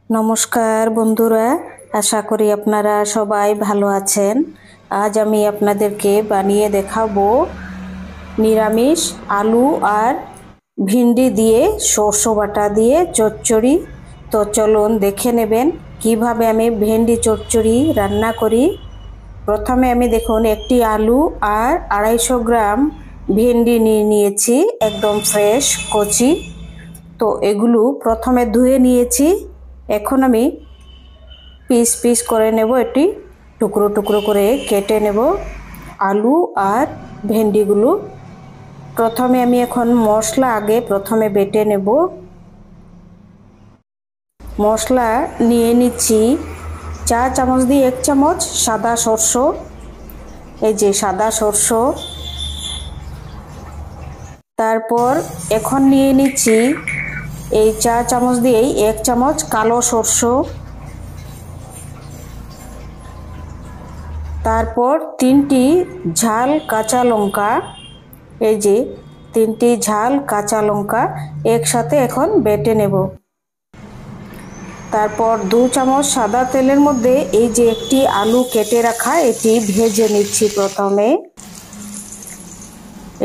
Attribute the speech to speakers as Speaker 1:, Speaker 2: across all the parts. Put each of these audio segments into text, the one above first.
Speaker 1: নমস্কার বন্ধুরা, আশা করি আপনারা সবাই ভালো আছেন। আজ আমি আপনাদেরকে বানিয়ে দেখাবো নিরামিষ আলু আর ভিন্ডি দিয়ে সরষে বাটা দিয়ে চচ্চড়ি। তো চলুন দেখে নেবেন কিভাবে আমি ভেন্ডি চচ্চড়ি রান্না করি। প্রথমে আমি দেখুন একটি আলু আর 250 গ্রাম ভেন্ডি নিয়ে নিয়েছি, একদম ফ্রেশ কচি। তো এগুলো প্রথমে ধুয়ে নিয়েছি। এখন আমি পিস পিস করে নেব, এটি টুকরো টুকরো করে কেটে নেব আলু আর ভেন্ডিগুলো। প্রথমে আমি এখন মশলা আগে প্রথমে বেটে নেব। মশলা নিয়ে নিচ্ছি 4 চামচ দিয়ে 1 চামচ সাদা সরষে, এই যে সাদা সরষে। তারপর এখন নিয়ে নিচ্ছি এই 4 চামচ দিয়েই 1 চামচ কালো সরষে। তারপর 3টি ঝাল কাঁচা লঙ্কা, এই যে 3টি ঝাল কাঁচা লঙ্কা একসাথে এখন বেটে নেব। তারপর 2 চামচ সাদা তেলের মধ্যে এই যে একটি আলু কেটে রাখা, এটি ভেজে নিচ্ছি। প্রথমে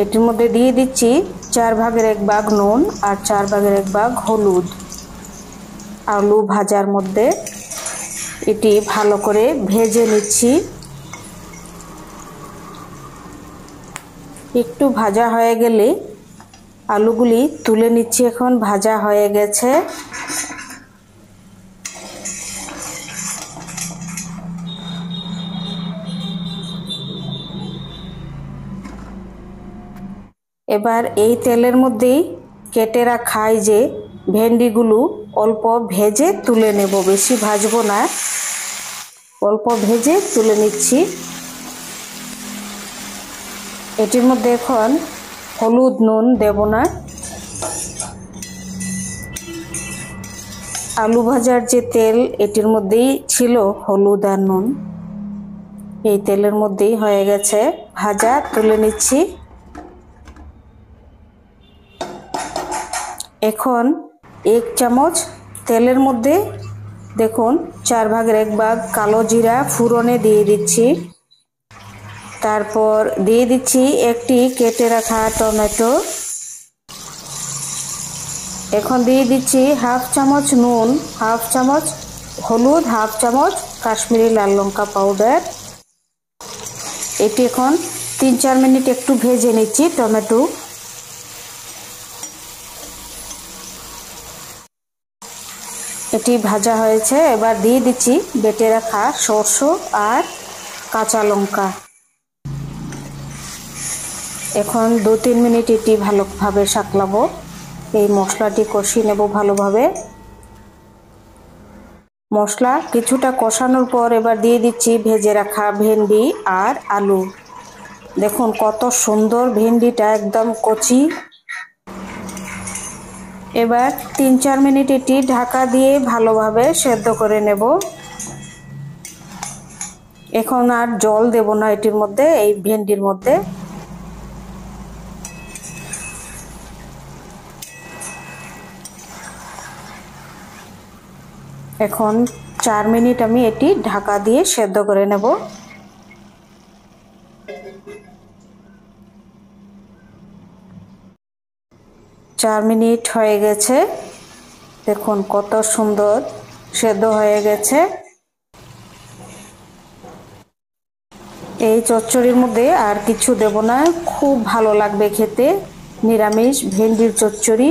Speaker 1: এটির মধ্যে দিয়ে দিচ্ছি 4 ভাগের 1 ভাগ নুন আর 4 ভাগের 1 ভাগ হলুদ। আলু ভাজার মধ্যে এটি ভালো করে ভেজে নিচ্ছি। একটু ভাজা হয়ে গেলে আলুগুলি তুলে নিচ্ছি। এখন ভাজা হয়ে গেছে। এবার এই তেলের মধ্যেই কেটে রাখা এই যে ভেন্ডিগুলো অল্প ভেজে তুলে নেব, বেশি ভাজবো না, অল্প ভেজে তুলে নিচ্ছি। এটির মধ্যে এখন হলুদ নুন দেব না। আলু ভাজার যে তেল এটির মধ্যেই ছিল হলুদ আর নুন, এই তেলের মধ্যেই হয়ে গেছে ভাজা, তুলে নিচ্ছি। এখন 1 চামচ তেলের মধ্যে দেখুন 4 ভাগের 1 ভাগ কালো জিরা ফোড়নে দিয়ে দিচ্ছি। তারপর দিয়ে দিচ্ছি একটি কেটে রাখা টমেটো। এখন দিয়ে দিচ্ছি হাফ চামচ নুন, হাফ চামচ হলুদ, হাফ চামচ কাশ্মীরি লাল লঙ্কা পাউডার। এটি এখন 3-4 মিনিট একটু ভেজে নিচ্ছি টমেটো। এটি ভাজা হয়েছে। এবার দিয়ে দিচ্ছি বেটে রাখা সরষে আর কাঁচা লঙ্কা। এখন 2-3 মিনিট এটি ভালোভাবে সাকলাবো, এই মশলাটি কষিয়ে নেব ভালোভাবে। মশলা কিছুটা কষানোর পর এবার দিয়ে দিচ্ছি ভেজে রাখা ভেন্ডি আর আলু। দেখুন কত সুন্দর, ভেন্ডিটা একদম কচি। এবার 3-4 মিনিট এটি ঢাকা দিয়ে ভালোভাবে সেদ্ধ করে নেব। এখন আর জল দেব না এটির মধ্যে, এই ভেন্ডির মধ্যে। এখন 4 মিনিট আমি এটি ঢাকা দিয়ে সেদ্ধ করে নেব। চার মিনিট হয়ে গেছে, দেখুন কত সুন্দর সেদ্ধ হয়ে গেছে। এই চচ্চড়ির মধ্যে আর কিছু দেব না, খুব ভালো লাগবে খেতে নিরামিষ ভেন্ডির চচ্চড়ি।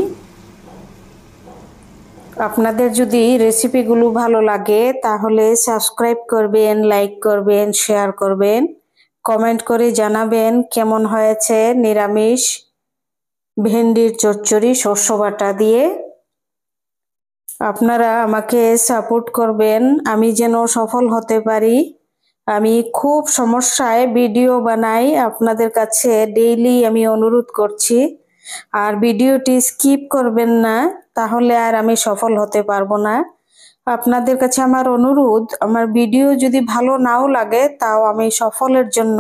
Speaker 1: আপনাদের যদি রেসিপিগুলো ভালো লাগে তাহলে সাবস্ক্রাইব করবেন, লাইক করবেন, শেয়ার করবেন, কমেন্ট করে জানাবেন কেমন হয়েছে নিরামিষ ভেন্ডির চচ্চড়ি সরষে বাটা দিয়ে। আপনারা আমাকে সাপোর্ট করবেন, আমি যেন সফল হতে পারি। আমি খুব সমস্যায় ভিডিও বানাই, আপনাদের কাছে ডেইলি আমি অনুরোধ করছি। আর ভিডিওটি স্কিপ করবেন না, তাহলে আর আমি সফল হতে পারবো না। আপনাদের কাছে আমার অনুরোধ, আমার ভিডিও যদি ভালো নাও লাগে তাও আমি সফলের জন্য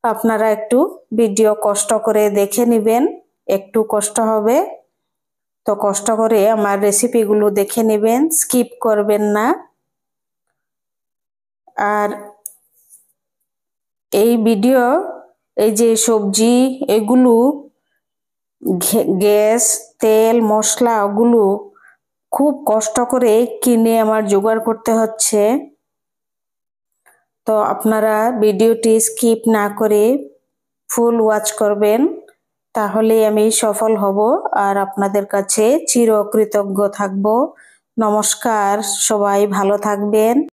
Speaker 1: আপনারা একটু ভিডিও কষ্ট করে দেখে নেবেন, একটু কষ্ট হবে। তো কষ্ট করে আমার রেসিপিগুলো দেখে নেবেন, স্কিপ করবেন না। আর এই ভিডিও, এই যে সবজি, এগুলো গ্যাস, তেল, মশলা ওগুলো খুব কষ্ট করে কিনে আমার জোগাড় করতে হচ্ছে। তো আপনারা ভিডিওটি স্কিপ না করে ফুল ওয়াচ করবেন, তাহলে আমি সফল হব আর আপনাদের কাছে চিরকৃতজ্ঞ থাকব। নমস্কার, সবাই ভালো থাকবেন।